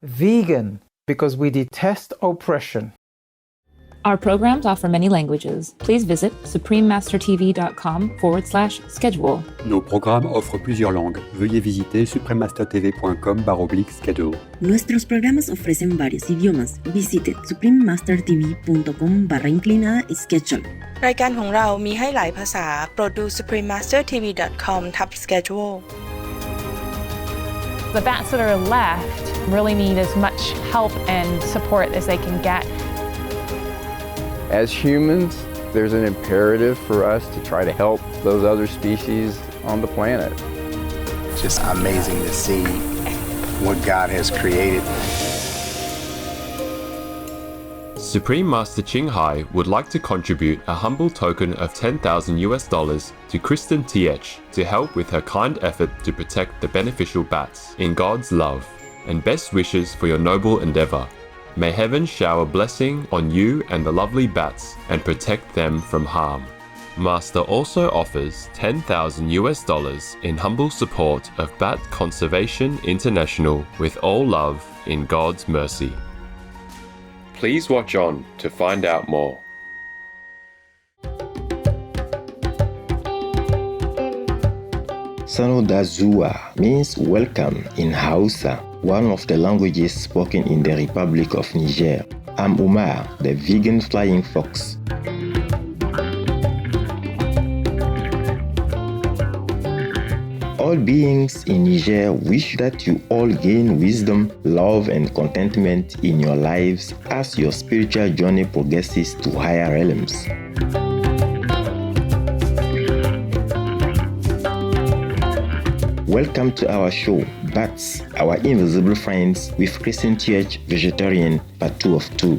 Vegan, because we detest oppression. Our programs offer many languages. Please visit suprememastertv.com/schedule. Nos programmes offrent plusieurs langues. Veuillez visiter suprememastertv.com/schedule. Nuestros programas ofrecen varios idiomas. Visite suprememastertv.com/schedule. รายการของเรามีให้หลายภาษาโปรดดู suprememastertv.com/schedule. The bats that are left really need as much help and support as they can get. As humans, there's an imperative for us to try to help those other species on the planet. It's just amazing to see what God has created. Supreme Master Ching Hai would like to contribute a humble token of $10,000 to Kristin Tieche to help with her kind effort to protect the beneficial bats in God's love, and best wishes for your noble endeavor. May heaven shower blessing on you and the lovely bats and protect them from harm. Master also offers $10,000 in humble support of Bat Conservation International with all love in God's mercy. Please watch on to find out more. Sanodazua means welcome in Hausa, one of the languages spoken in the Republic of Niger. I'm Umar, the vegan flying fox. All beings in Niger wish that you all gain wisdom, love, and contentment in your lives as your spiritual journey progresses to higher realms. Welcome to our show, Bats, Our Invisible Friends, with Kristin Tieche, vegetarian, part 2 of 2.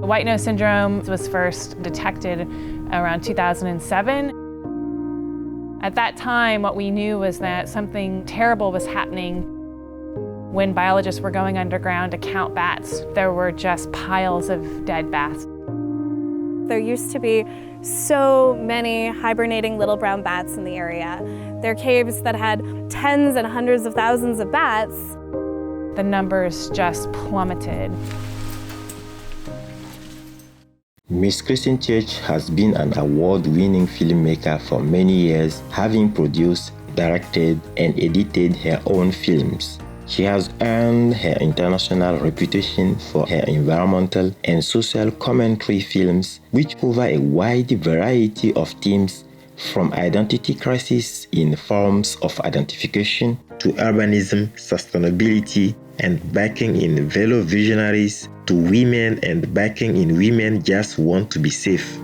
White nose syndrome was first detected around 2007. At that time, what we knew was that something terrible was happening. When biologists were going underground to count bats, there were just piles of dead bats. There used to be so many hibernating little brown bats in the area. There are caves that had tens and hundreds of thousands of bats. The numbers just plummeted. Miss Kristin Tieche has been an award-winning filmmaker for many years, having produced, directed, and edited her own films. She has earned her international reputation for her environmental and social commentary films, which cover a wide variety of themes, from identity crisis in forms of identification to urbanism, sustainability, and backing in fellow visionaries, to women and backing in women just want to be safe.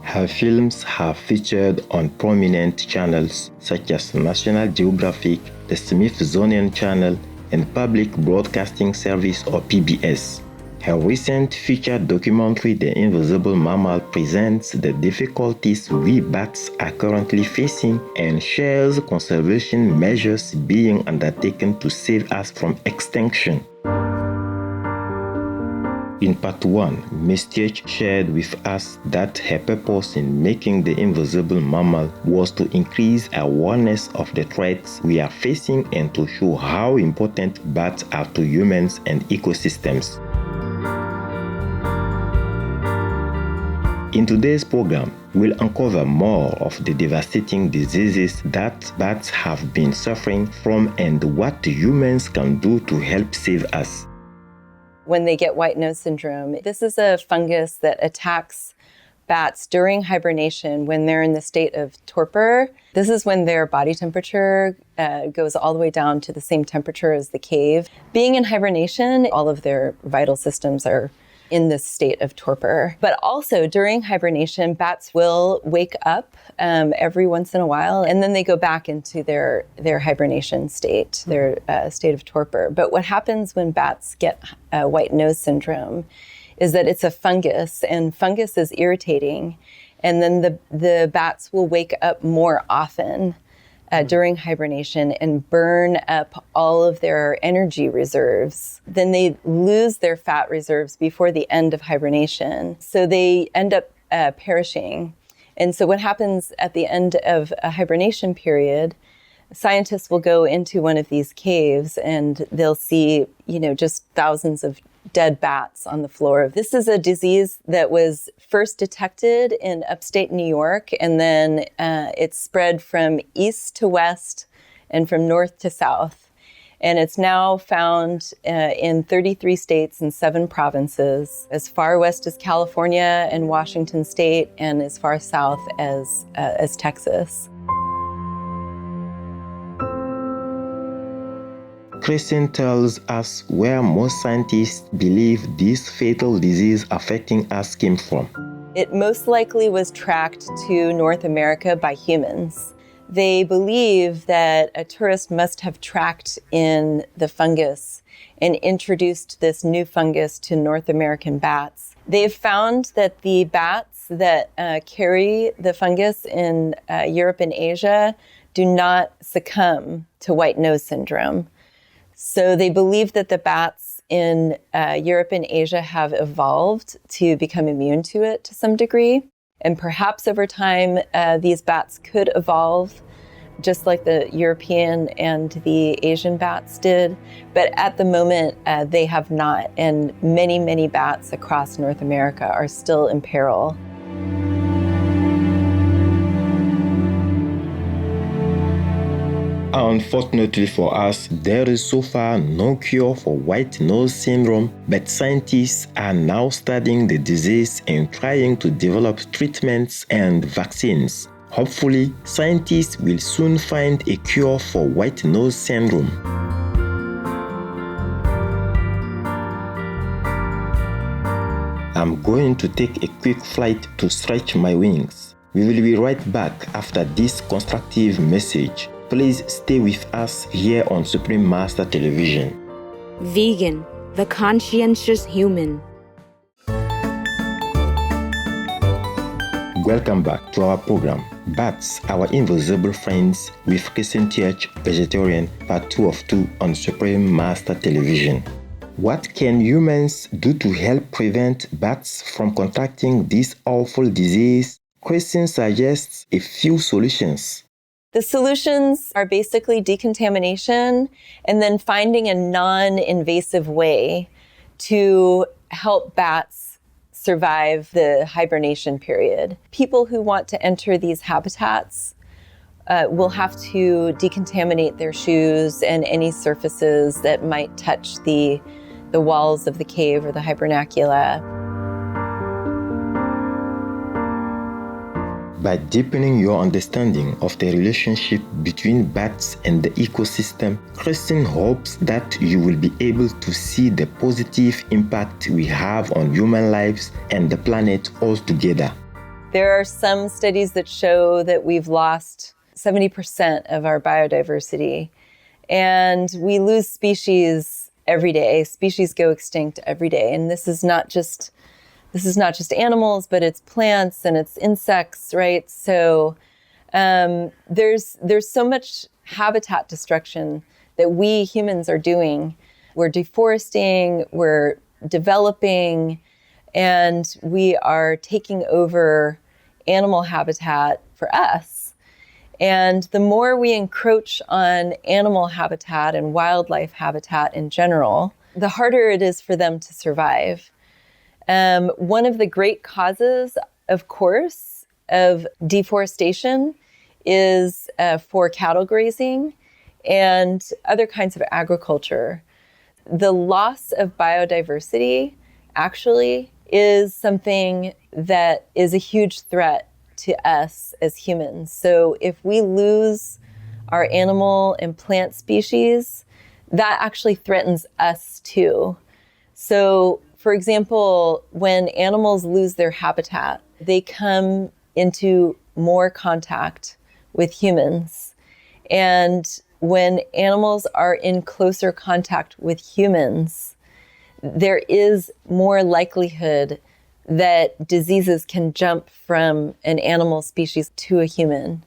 Her films have featured on prominent channels such as National Geographic, the Smithsonian Channel, and Public Broadcasting Service or PBS. Her recent featured documentary, The Invisible Mammal, presents the difficulties we bats are currently facing and shares conservation measures being undertaken to save us from extinction. In part 1, Ms. Tieche shared with us that her purpose in making The Invisible Mammal was to increase awareness of the threats we are facing and to show how important bats are to humans and ecosystems. In today's program, we'll uncover more of the devastating diseases that bats have been suffering from and what humans can do to help save us. When they get white nose syndrome, this is a fungus that attacks bats during hibernation when they're in the state of torpor. This is when their body temperature goes all the way down to the same temperature as the cave. Being in hibernation, all of their vital systems are in this state of torpor. But also during hibernation, bats will wake up every once in a while, and then they go back into their hibernation state, their state of torpor. But what happens when bats get white nose syndrome is that it's a fungus, and fungus is irritating, and then the bats will wake up more often during hibernation and burn up all of their energy reserves. Then they lose their fat reserves before the end of hibernation. So they end up perishing. And so what happens at the end of a hibernation period, scientists will go into one of these caves and they'll see, just thousands of dead bats on the floor. This is a disease that was first detected in upstate New York, and then it spread from east to west and from north to south. And it's now found in 33 states and 7 provinces, as far west as California and Washington State, and as far south as Texas. Kristin tells us where most scientists believe this fatal disease affecting us came from. It most likely was tracked to North America by humans. They believe that a tourist must have tracked in the fungus and introduced this new fungus to North American bats. They've found that the bats that carry the fungus in Europe and Asia do not succumb to white nose syndrome. So they believe that the bats in Europe and Asia have evolved to become immune to it to some degree. And perhaps over time, these bats could evolve just like the European and the Asian bats did. But at the moment, they have not. And many, many bats across North America are still in peril. Unfortunately for us, there is so far no cure for white nose syndrome, but scientists are now studying the disease and trying to develop treatments and vaccines. Hopefully, scientists will soon find a cure for white nose syndrome. I'm going to take a quick flight to stretch my wings. We will be right back after this constructive message. Please stay with us here on Supreme Master Television. Vegan, the conscientious human. Welcome back to our program, Bats, Our Invisible Friends, with Kristin Tieche, vegetarian, part 2 of 2 on Supreme Master Television. What can humans do to help prevent bats from contracting this awful disease? Kristin suggests a few solutions. The solutions are basically decontamination and then finding a non-invasive way to help bats survive the hibernation period. People who want to enter these habitats will have to decontaminate their shoes and any surfaces that might touch the walls of the cave or the hibernacula. By deepening your understanding of the relationship between bats and the ecosystem, Kristin hopes that you will be able to see the positive impact we have on human lives and the planet altogether. There are some studies that show that we've lost 70% of our biodiversity, and we lose species every day. Species go extinct every day, and this is not just animals, but it's plants and it's insects, right? So there's so much habitat destruction that we humans are doing. We're deforesting, we're developing, and we are taking over animal habitat for us. And the more we encroach on animal habitat and wildlife habitat in general, the harder it is for them to survive. One of the great causes, of course, of deforestation is for cattle grazing and other kinds of agriculture. The loss of biodiversity actually is something that is a huge threat to us as humans. So if we lose our animal and plant species, that actually threatens us too. So for example, when animals lose their habitat, they come into more contact with humans. And when animals are in closer contact with humans, there is more likelihood that diseases can jump from an animal species to a human.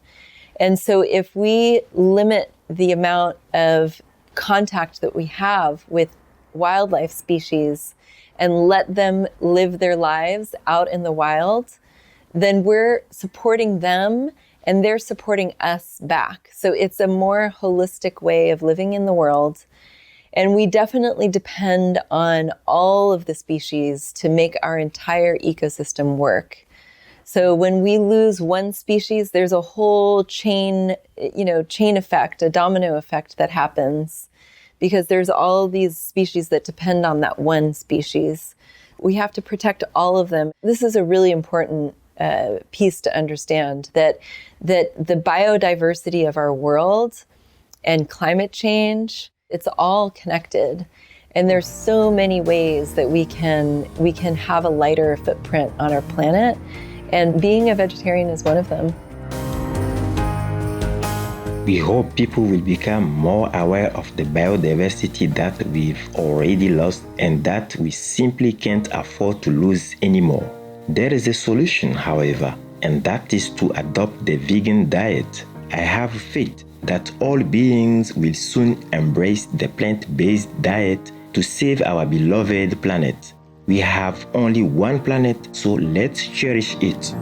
And so if we limit the amount of contact that we have with wildlife species and let them live their lives out in the wild, then we're supporting them and they're supporting us back. So it's a more holistic way of living in the world. And we definitely depend on all of the species to make our entire ecosystem work. So when we lose one species, there's a whole chain effect, a domino effect that happens, because there's all these species that depend on that one species. We have to protect all of them. This is a really important piece to understand, that the biodiversity of our world and climate change, it's all connected. And there's so many ways that we can have a lighter footprint on our planet. And being a vegetarian is one of them. We hope people will become more aware of the biodiversity that we've already lost and that we simply can't afford to lose anymore. There is a solution, however, and that is to adopt the vegan diet. I have faith that all beings will soon embrace the plant-based diet to save our beloved planet. We have only one planet, so let's cherish it.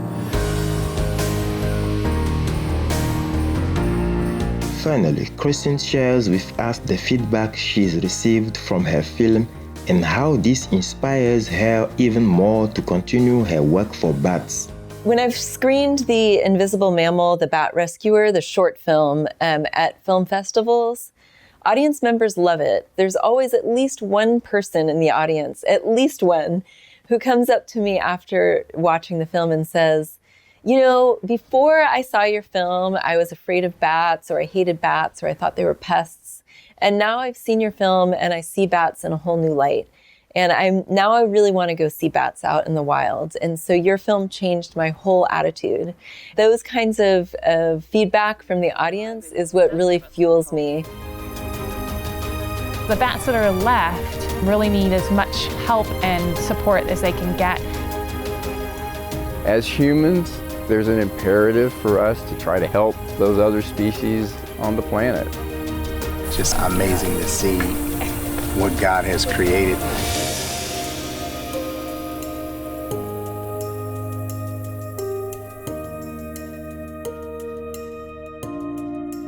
Finally, Kristin shares with us the feedback she's received from her film and how this inspires her even more to continue her work for bats. When I've screened The Invisible Mammal, the Bat Rescuer, the short film, at film festivals, audience members love it. There's always at least one person in the audience, at least one, who comes up to me after watching the film and says, you know, before I saw your film, I was afraid of bats, or I hated bats, or I thought they were pests. And now I've seen your film and I see bats in a whole new light. And I really want to go see bats out in the wild. And so your film changed my whole attitude. Those kinds of feedback from the audience is what really fuels me. The bats that are left really need as much help and support as they can get. As humans, there's an imperative for us to try to help those other species on the planet. It's just amazing to see what God has created.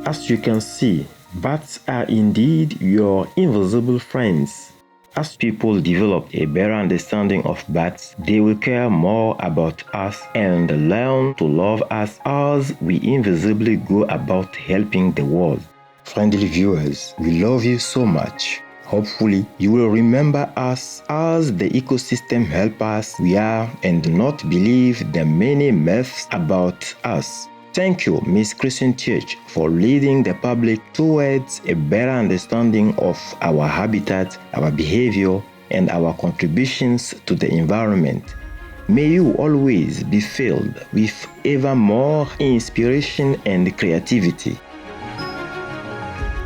As you can see, bats are indeed your invisible friends. As people develop a better understanding of bats, they will care more about us and learn to love us as we invisibly go about helping the world. Friendly viewers, we love you so much. Hopefully, you will remember us as the ecosystem helpers we are and not believe the many myths about us. Thank you, Ms. Kristin Tieche, for leading the public towards a better understanding of our habitat, our behavior, and our contributions to the environment. May you always be filled with ever more inspiration and creativity.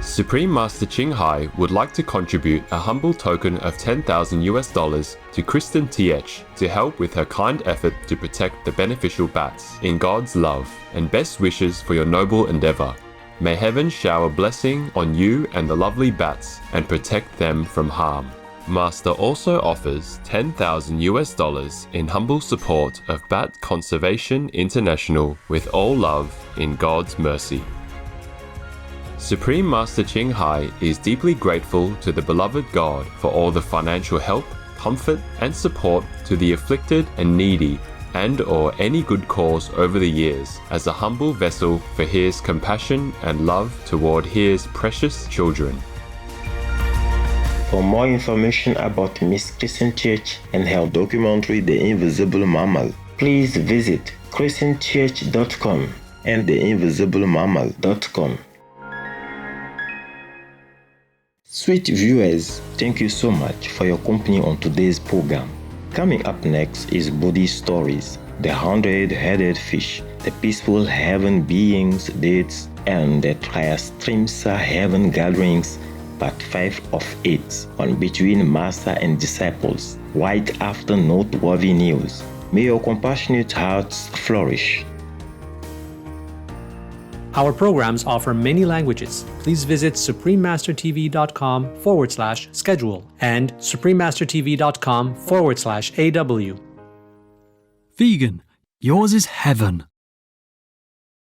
Supreme Master Ching Hai would like to contribute a humble token of $10,000 to Kristin Tieche to help with her kind effort to protect the beneficial bats in God's love, and best wishes for your noble endeavor. May heaven shower blessing on you and the lovely bats and protect them from harm. Master also offers $10,000 in humble support of Bat Conservation International with all love in God's mercy. Supreme Master Ching Hai is deeply grateful to the beloved God for all the financial help, comfort, and support to the afflicted and needy, and/or any good cause over the years, as a humble vessel for His compassion and love toward His precious children. For more information about Ms. Kristin Tieche and her documentary The Invisible Mammal, please visit KristinTieche.com and theinvisiblemammal.com. Sweet viewers, thank you so much for your company on today's program. Coming up next is Body Stories, the 100-headed fish, the peaceful heaven beings dates, and the Triastrimsa heaven gatherings, part 5 of 8 on Between Master and Disciples, right after noteworthy news. May your compassionate hearts flourish. Our programs offer many languages. Please visit suprememastertv.com/schedule and suprememastertv.com/AW. Vegan, yours is heaven.